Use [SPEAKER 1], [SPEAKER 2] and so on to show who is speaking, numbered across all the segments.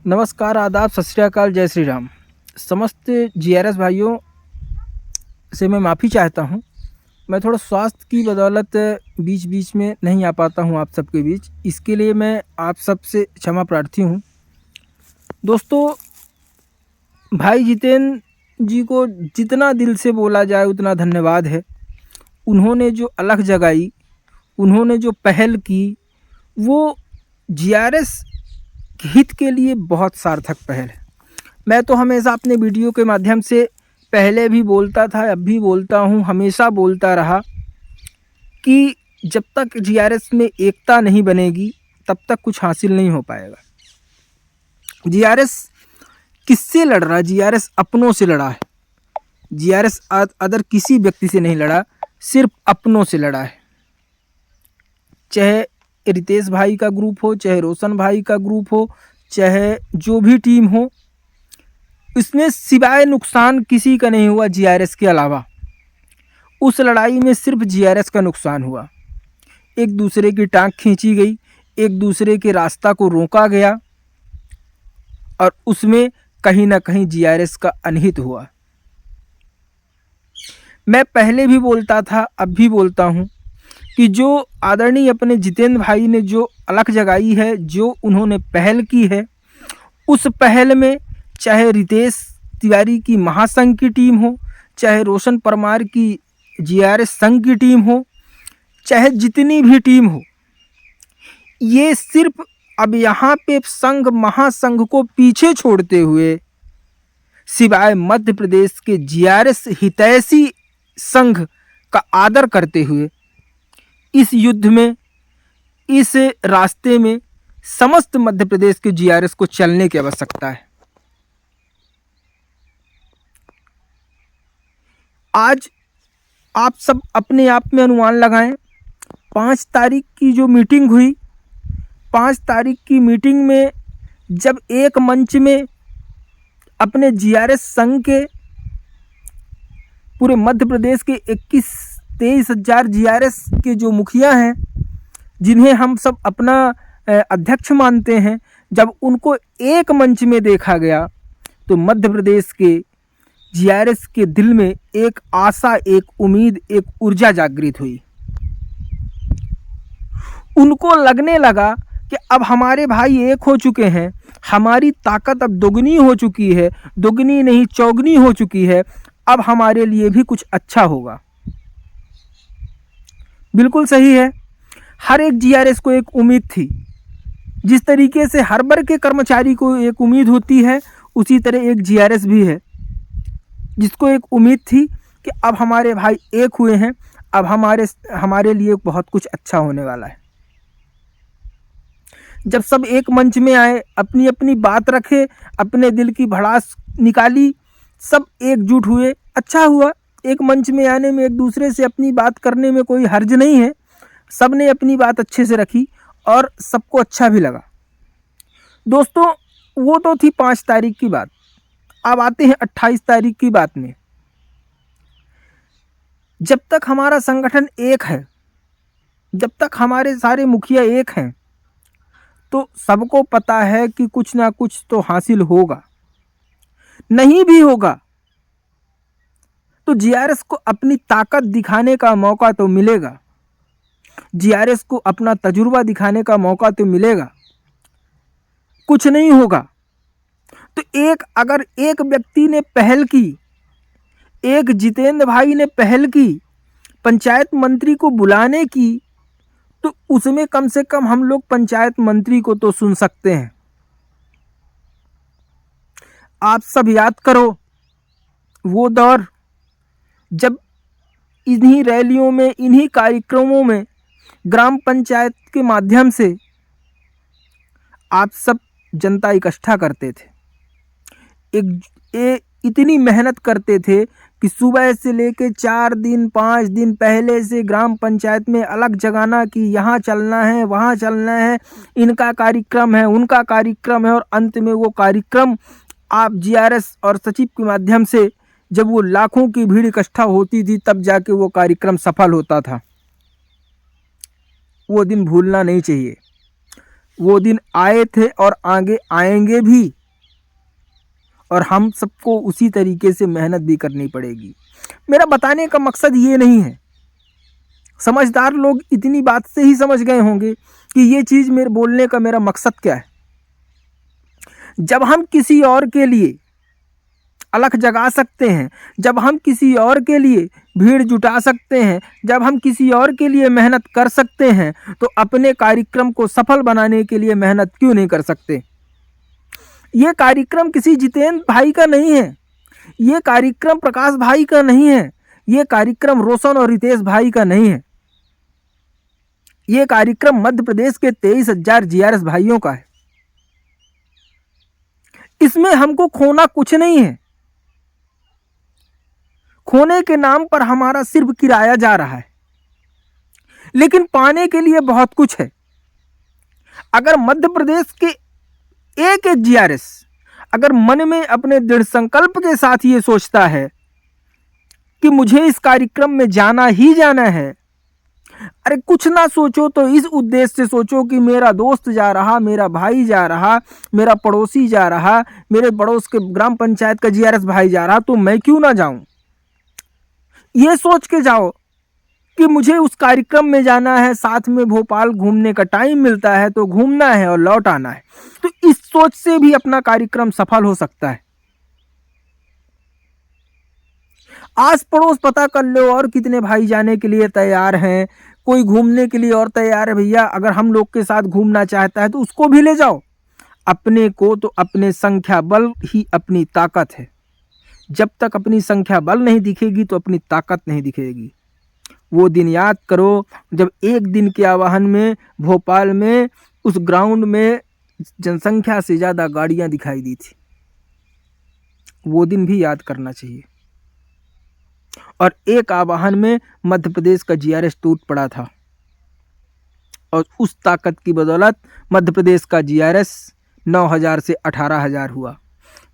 [SPEAKER 1] नमस्कार, आदाब, सत श्री अकाल, जय श्री राम। समस्त जीआरएस भाइयों से मैं माफ़ी चाहता हूँ। मैं थोड़ा स्वास्थ्य की बदौलत बीच-बीच में नहीं आ पाता हूँ आप सबके बीच। इसके लिए मैं आप सबसे क्षमा प्रार्थी हूँ। दोस्तों, भाई जितेंद्र जी को जितना दिल से बोला जाए उतना धन्यवाद है। उन्होंने जो अलख जगाई, उन्होंने जो पहल की, वो जीआरएस हित के लिए बहुत सार्थक पहल है। मैं तो हमेशा अपने वीडियो के माध्यम से पहले भी बोलता था, अब भी बोलता हूँ, हमेशा बोलता रहा कि जब तक जीआरएस में एकता नहीं बनेगी तब तक कुछ हासिल नहीं हो पाएगा। जीआरएस किससे लड़ रहा है? जीआरएस अपनों से लड़ा है। जीआरएस अदर किसी व्यक्ति से नहीं लड़ा, सिर्फ अपनों से लड़ा है। चाहे रितेश भाई का ग्रुप हो, चाहे रोशन भाई का ग्रुप हो, चाहे जो भी टीम हो, इसमें सिवाय नुकसान किसी का नहीं हुआ जीआरएस के अलावा। उस लड़ाई में सिर्फ जीआरएस का नुकसान हुआ। एक दूसरे की टांग खींची गई, एक दूसरे के रास्ता को रोका गया और उसमें कहीं ना कहीं जीआरएस का अनहित हुआ। मैं पहले भी बोलता था, अब भी बोलता हूँ कि जो आदरणीय अपने जितेंद्र भाई ने जो अलख जगाई है, जो उन्होंने पहल की है, उस पहल में चाहे रितेश तिवारी की महासंघ की टीम हो, चाहे रोशन परमार की जीआरएस संघ की टीम हो, चाहे जितनी भी टीम हो, ये सिर्फ अब यहाँ पे संघ महासंघ को पीछे छोड़ते हुए सिवाय मध्य प्रदेश के जीआरएस हितैषी संघ का आदर करते हुए इस युद्ध में, इस रास्ते में समस्त मध्य प्रदेश के जीआरएस को चलने की आवश्यकता है। आज आप सब अपने आप में अनुमान लगाएं। 5 तारीख की जो मीटिंग हुई, 5 तारीख की मीटिंग में जब एक मंच में अपने जीआरएस संघ के पूरे मध्य प्रदेश के 21-23 हज़ार जीआरएस के जो मुखिया हैं, जिन्हें हम सब अपना अध्यक्ष मानते हैं, जब उनको एक मंच में देखा गया तो मध्य प्रदेश के जीआरएस के दिल में एक आशा, एक उम्मीद, एक ऊर्जा जागृत हुई। उनको लगने लगा कि अब हमारे भाई एक हो चुके हैं, हमारी ताकत अब दोगुनी हो चुकी है, दोगुनी नहीं चौगुनी हो चुकी है, अब हमारे लिए भी कुछ अच्छा होगा। बिल्कुल सही है। हर एक जीआरएस को एक उम्मीद थी। जिस तरीके से हर वर्ग के कर्मचारी को एक उम्मीद होती है, उसी तरह एक जीआरएस भी है जिसको एक उम्मीद थी कि अब हमारे भाई एक हुए हैं, अब हमारे लिए बहुत कुछ अच्छा होने वाला है। जब सब एक मंच में आए, अपनी अपनी बात रखे, अपने दिल की भड़ास निकाली, सब एकजुट हुए, अच्छा हुआ। एक मंच में आने में, एक दूसरे से अपनी बात करने में कोई हर्ज नहीं है। सब ने अपनी बात अच्छे से रखी और सबको अच्छा भी लगा। दोस्तों, वो तो थी 5 तारीख की बात। अब आते हैं 28 तारीख की बात में। जब तक हमारा संगठन एक है, जब तक हमारे सारे मुखिया एक हैं, तो सबको पता है कि कुछ ना कुछ तो हासिल होगा। नहीं भी होगा तो जीआरएस को अपनी ताकत दिखाने का मौका तो मिलेगा, जीआरएस को अपना तजुर्बा दिखाने का मौका तो मिलेगा। कुछ नहीं होगा तो अगर एक व्यक्ति ने पहल की, एक जितेंद्र भाई ने पहल की पंचायत मंत्री को बुलाने की, तो उसमें कम से कम हम लोग पंचायत मंत्री को तो सुन सकते हैं। आप सब याद करो वो दौर जब इन्हीं रैलियों में, इन्हीं कार्यक्रमों में ग्राम पंचायत के माध्यम से आप सब जनता इकट्ठा करते थे। इतनी मेहनत करते थे कि सुबह से लेके 4 दिन 5 दिन पहले से ग्राम पंचायत में अलग जगाना कि यहाँ चलना है, वहाँ चलना है, इनका कार्यक्रम है, उनका कार्यक्रम है, और अंत में वो कार्यक्रम आप जीआरएस और सचिव के माध्यम से जब वो लाखों की भीड़ इकट्ठा होती थी, तब जाके वो कार्यक्रम सफल होता था। वो दिन भूलना नहीं चाहिए। वो दिन आए थे और आगे आएंगे भी। और हम सबको उसी तरीके से मेहनत भी करनी पड़ेगी। मेरा बताने का मकसद ये नहीं है, समझदार लोग इतनी बात से ही समझ गए होंगे कि ये चीज़ मेरे बोलने का मेरा मकसद क्या है। जब हम किसी और के लिए अलख जगा सकते हैं, जब हम किसी और के लिए भीड़ जुटा सकते हैं, जब हम किसी और के लिए मेहनत कर सकते हैं, तो अपने कार्यक्रम को सफल बनाने के लिए मेहनत क्यों नहीं कर सकते। ये कार्यक्रम किसी जितेंद्र भाई का नहीं है, ये कार्यक्रम प्रकाश भाई का नहीं है, ये कार्यक्रम रोशन और रितेश भाई का नहीं है, ये कार्यक्रम मध्य प्रदेश के 23,000 जीआरएस भाइयों का है। इसमें हमको खोना कुछ नहीं है। खोने के नाम पर हमारा सिर्फ किराया जा रहा है, लेकिन पाने के लिए बहुत कुछ है। अगर मध्य प्रदेश के एक जीआरएस अगर मन में अपने दृढ़ संकल्प के साथ ये सोचता है कि मुझे इस कार्यक्रम में जाना ही जाना है, अरे कुछ ना सोचो तो इस उद्देश्य से सोचो कि मेरा दोस्त जा रहा, मेरा भाई जा रहा, मेरा पड़ोसी जा रहा, मेरे पड़ोस के ग्राम पंचायत का जीआरएस भाई जा रहा, तो मैं क्यों ना जाऊं। ये सोच के जाओ कि मुझे उस कार्यक्रम में जाना है, साथ में भोपाल घूमने का टाइम मिलता है तो घूमना है और लौट आना है। तो इस सोच से भी अपना कार्यक्रम सफल हो सकता है। आस पड़ोस पता कर लो और कितने भाई जाने के लिए तैयार हैं, कोई घूमने के लिए और तैयार है। भैया अगर हम लोग के साथ घूमना चाहता है तो उसको भी ले जाओ। अपने को तो अपने संख्या बल ही अपनी ताकत है। जब तक अपनी संख्या बल नहीं दिखेगी तो अपनी ताकत नहीं दिखेगी। वो दिन याद करो जब एक दिन के आवाहन में भोपाल में उस ग्राउंड में जनसंख्या से ज़्यादा गाड़ियां दिखाई दी थी। वो दिन भी याद करना चाहिए। और एक आवाहन में मध्य प्रदेश का जीआरएस टूट पड़ा था और उस ताकत की बदौलत मध्य प्रदेश का जीआरएस 9,000 से 18,000 हुआ।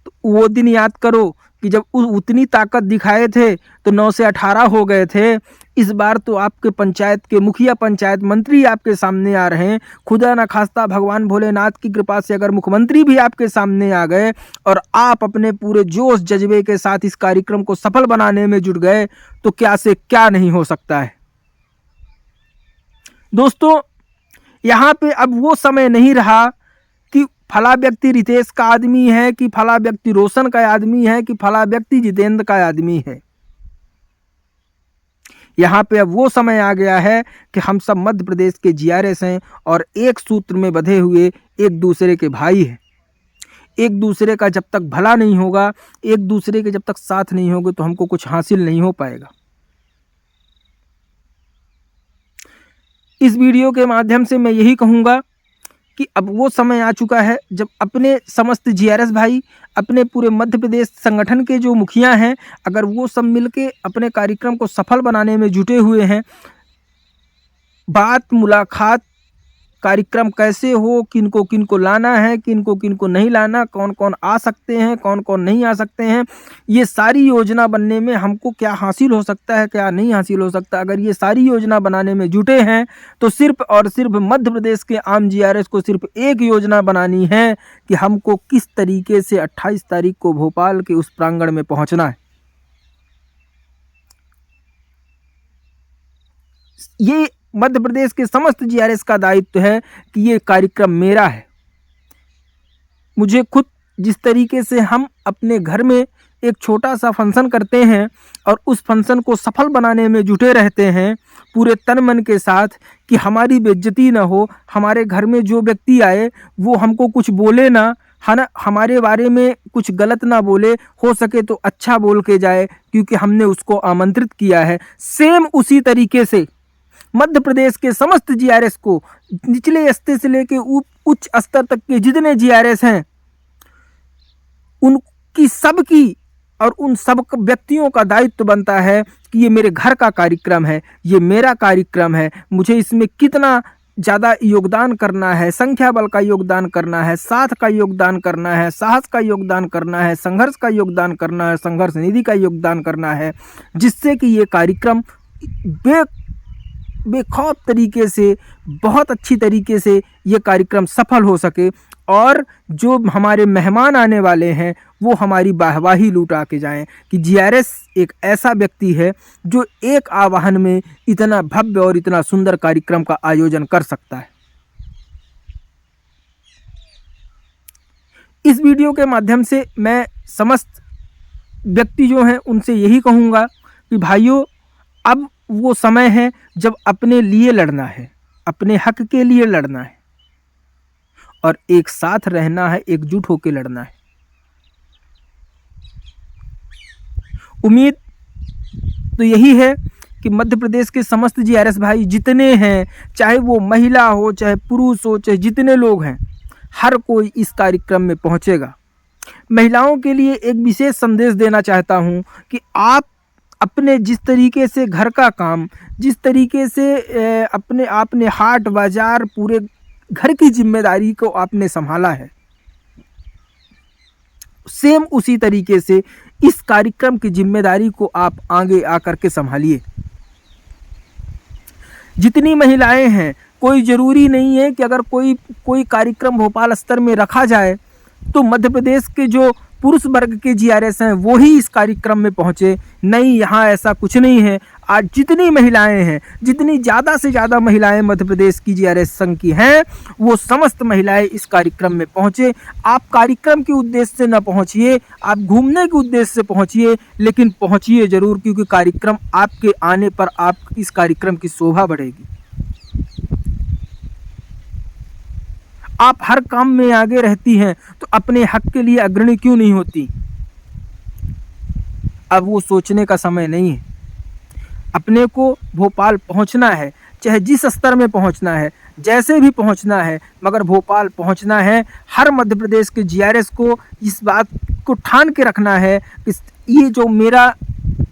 [SPEAKER 1] तो वो दिन याद करो कि जब उतनी ताकत दिखाए थे तो 9 से 18 हो गए थे। इस बार तो आपके पंचायत के मुखिया, पंचायत मंत्री आपके सामने आ रहे हैं। खुदा न खास्ता भगवान भोलेनाथ की कृपा से अगर मुख्यमंत्री भी आपके सामने आ गए और आप अपने पूरे जोश जज्बे के साथ इस कार्यक्रम को सफल बनाने में जुट गए तो क्या से क्या नहीं हो सकता है। दोस्तों यहाँ पे अब वो समय नहीं रहा कि फला व्यक्ति रितेश का आदमी है, कि फला व्यक्ति रोशन का आदमी है, कि फला व्यक्ति जितेंद्र का आदमी है। यहाँ पे अब वो समय आ गया है कि हम सब मध्य प्रदेश के जीआरएस हैं और एक सूत्र में बंधे हुए एक दूसरे के भाई हैं। एक दूसरे का जब तक भला नहीं होगा, एक दूसरे के जब तक साथ नहीं होगा तो हमको कुछ हासिल नहीं हो पाएगा। इस वीडियो के माध्यम से मैं यही कहूँगा कि अब वो समय आ चुका है जब अपने समस्त जीआरएस भाई, अपने पूरे मध्य प्रदेश संगठन के जो मुखिया हैं, अगर वो सब मिलके अपने कार्यक्रम को सफल बनाने में जुटे हुए हैं, बात मुलाकात कार्यक्रम कैसे हो, किनको किनको लाना है, किनको किनको नहीं लाना, कौन कौन आ सकते हैं, कौन कौन नहीं आ सकते हैं, ये सारी योजना बनने में हमको क्या हासिल हो सकता है, क्या नहीं हासिल हो सकता। अगर ये सारी योजना बनाने में जुटे हैं तो सिर्फ और सिर्फ मध्य प्रदेश के आम जीआरएस को सिर्फ एक योजना बनानी है कि हमको किस तरीके से 28 तारीख को भोपाल के उस प्रांगण में पहुंचना है। ये मध्य प्रदेश के समस्त जीआरएस का दायित्व है कि ये कार्यक्रम मेरा है। मुझे खुद जिस तरीके से हम अपने घर में एक छोटा सा फंक्शन करते हैं और उस फंक्शन को सफल बनाने में जुटे रहते हैं पूरे तन मन के साथ कि हमारी बेइज्जती ना हो, हमारे घर में जो व्यक्ति आए वो हमको कुछ बोले ना, है ना, हमारे बारे में कुछ गलत ना बोले, हो सके तो अच्छा बोल के जाए क्योंकि हमने उसको आमंत्रित किया है। सेम उसी तरीके से मध्य प्रदेश के समस्त जीआरएस को निचले स्तर से लेके उच्च स्तर तक के जितने जीआरएस हैं उनकी सबकी और उन सब व्यक्तियों का दायित्व बनता है कि ये मेरे घर का कार्यक्रम है, ये मेरा कार्यक्रम है, मुझे इसमें कितना ज़्यादा योगदान करना है, संख्या बल का योगदान करना है, साथ का योगदान करना है, साहस का योगदान करना है, संघर्ष का योगदान करना है, संघर्ष निधि का योगदान करना है, जिससे कि ये कार्यक्रम बेखौफ तरीके से, बहुत अच्छी तरीके से ये कार्यक्रम सफल हो सके और जो हमारे मेहमान आने वाले हैं वो हमारी वाहवाही लूटा के जाएं कि जीआरएस एक ऐसा व्यक्ति है जो एक आवाहन में इतना भव्य और इतना सुंदर कार्यक्रम का आयोजन कर सकता है। इस वीडियो के माध्यम से मैं समस्त व्यक्ति जो हैं उनसे यही कहूँगा कि भाइयों, अब वो समय है जब अपने लिए लड़ना है, अपने हक के लिए लड़ना है और एक साथ रहना है, एकजुट होकर लड़ना है। उम्मीद तो यही है कि मध्य प्रदेश के समस्त जीआरएस भाई जितने हैं, चाहे वो महिला हो, चाहे पुरुष हो, चाहे जितने लोग हैं, हर कोई इस कार्यक्रम में पहुंचेगा। महिलाओं के लिए एक विशेष संदेश देना चाहता हूं कि आप अपने जिस तरीके से घर का काम, जिस तरीके से अपने आपने हाट बाजार पूरे घर की जिम्मेदारी को आपने संभाला है, सेम उसी तरीके से इस कार्यक्रम की जिम्मेदारी को आप आगे आकर के संभालिए। जितनी महिलाएं हैं, कोई ज़रूरी नहीं है कि अगर कोई कार्यक्रम भोपाल स्तर में रखा जाए तो मध्य प्रदेश के जो पुरुष वर्ग के जीआरएस हैं वो ही इस कार्यक्रम में पहुँचे। नहीं, यहाँ ऐसा कुछ नहीं है। आज जितनी महिलाएं हैं, जितनी ज़्यादा से ज़्यादा महिलाएं मध्य प्रदेश की जीआरएस संघ की हैं, वो समस्त महिलाएं इस कार्यक्रम में पहुँचे। आप कार्यक्रम के उद्देश्य से न पहुँचिए, आप घूमने के उद्देश्य से पहुँचिए, लेकिन पहुँचिए ज़रूर, क्योंकि कार्यक्रम आपके आने पर आप इस कार्यक्रम की शोभा बढ़ेगी। आप हर काम में आगे रहती हैं तो अपने हक के लिए अग्रणी क्यों नहीं होती? अब वो सोचने का समय नहीं है। अपने को भोपाल पहुंचना है, चाहे जिस स्तर में पहुंचना है, जैसे भी पहुंचना है, मगर भोपाल पहुंचना है। हर मध्य प्रदेश के जीआरएस को इस बात को ठान के रखना है कि ये जो मेरा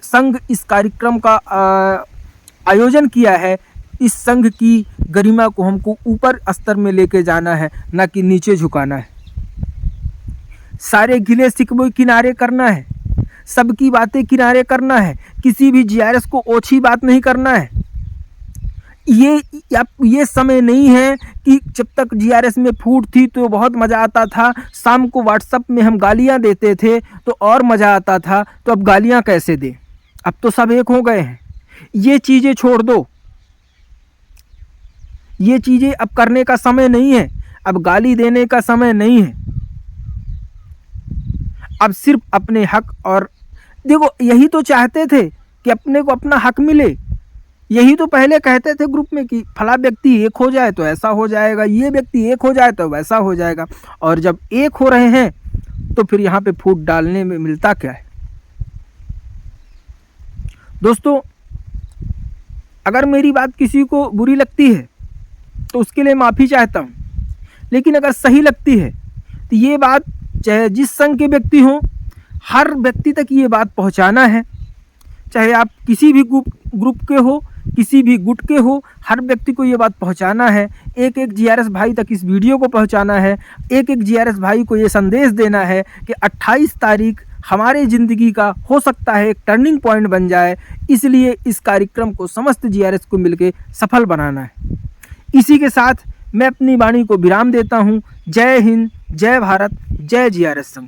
[SPEAKER 1] संघ इस कार्यक्रम का आयोजन किया है, इस संघ की गरिमा को हमको ऊपर स्तर में लेके जाना है, ना कि नीचे झुकाना है। सारे गिले शिकवे किनारे करना है, सबकी बातें किनारे करना है, किसी भी जीआरएस को ओछी बात नहीं करना है। ये समय नहीं है कि जब तक जीआरएस में फूट थी तो बहुत मज़ा आता था, शाम को व्हाट्सएप में हम गालियां देते थे तो और मज़ा आता था, तो अब गालियां कैसे दें? अब तो सब एक हो गए हैं। ये चीज़ें छोड़ दो, ये चीज़ें अब करने का समय नहीं है, अब गाली देने का समय नहीं है। अब सिर्फ अपने हक, और देखो यही तो चाहते थे कि अपने को अपना हक मिले। यही तो पहले कहते थे ग्रुप में कि फला व्यक्ति एक हो जाए तो ऐसा हो जाएगा, ये व्यक्ति एक हो जाए तो वैसा हो जाएगा। और जब एक हो रहे हैं तो फिर यहाँ पे फूट डालने में मिलता क्या है? दोस्तों, अगर मेरी बात किसी को बुरी लगती है तो उसके लिए माफ़ी चाहता हूँ, लेकिन अगर सही लगती है तो ये बात चाहे जिस संघ के व्यक्ति हों, हर व्यक्ति तक ये बात पहुँचाना है। चाहे आप किसी भी ग्रुप के हो, किसी भी गुट के हो, हर व्यक्ति को ये बात पहुँचाना है। एक एक जीआरएस भाई तक इस वीडियो को पहुँचाना है। एक एक जीआरएस भाई को ये संदेश देना है कि 28 तारीख हमारे ज़िंदगी का हो सकता है एक टर्निंग पॉइंट बन जाए, इसलिए इस कार्यक्रम को समस्त जीआरएस को मिलकर सफल बनाना है। इसी के साथ मैं अपनी वाणी को विराम देता हूँ। जय हिंद, जय भारत, जय जीआरएस संघ।